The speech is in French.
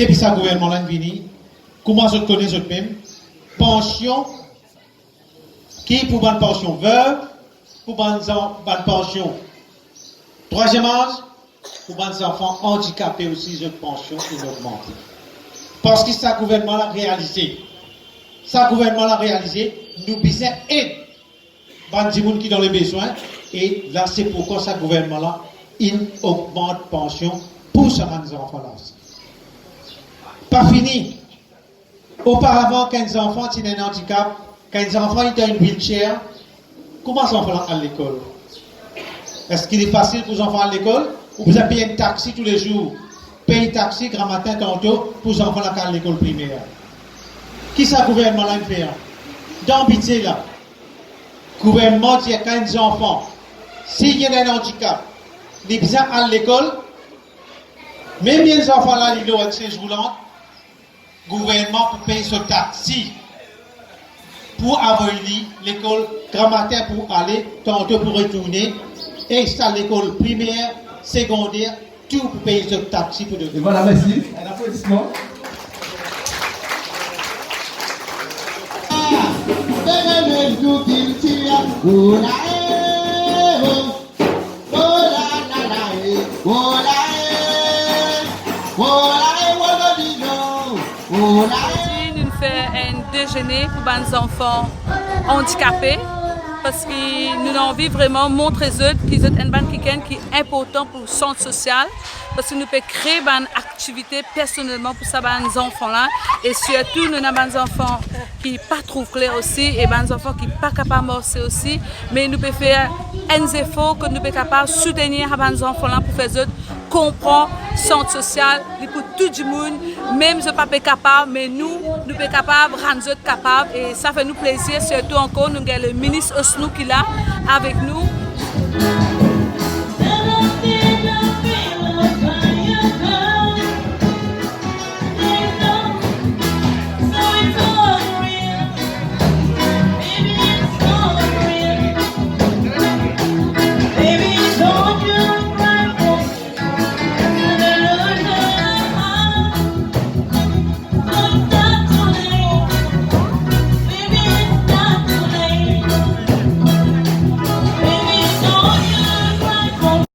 Depuis sa gouvernement là vini, comment je connais je même pension qui pour une pension veuve, pour une pension troisième âge, pour les enfants handicapés aussi je pension est augmentée. Parce que sa gouvernement l'a réalisé. Sa gouvernement l'a réalisé, nous besoin aide les gens qui dans les besoins et là c'est pourquoi sa gouvernement là il augmente pension pour ces enfants là aussi. Pas fini. Auparavant, quand les enfants ont un handicap, quand les enfants ont une wheelchair, comment les enfants à l'école? Est-ce qu'il est facile pour les enfants à l'école? Ou vous avez payé un taxi tous les jours? Payer un taxi grand matin tantôt pour les enfants à l'école primaire. Qui ça le gouvernement là fait? Dans le budget là, le gouvernement dit quand les enfants, s'il y a un handicap, ils ont besoin à l'école, même les enfants là, ils ont une chaise roulante, le gouvernement peut payer ce taxi pour avoir l'école grand matin pour aller, tantôt pour retourner, et ça l'école primaire, secondaire, tout pour payer ce taxi pour devenir. Et voilà, merci. Un applaudissement. Nous faisons un déjeuner pour les enfants handicapés parce que nous avons envie vraiment de montrer qu'ils ont un ban qui est important pour le centre social parce que nous pouvons créer une activité personnellement pour ces enfants-là et surtout nous avons des enfants qui ne sont pas trop clairs aussi et des enfants qui ne sont pas capables de marcher aussi mais nous pouvons faire un effort que nous sommes capables de soutenir ces enfants-là pour faire comprendre le centre social pour tout le monde, même si nous ne sommes pas capables, mais nous sommes capables de rendre capables et ça fait nous plaisir, surtout encore, nous avons le ministre Osnou qui est là avec nous.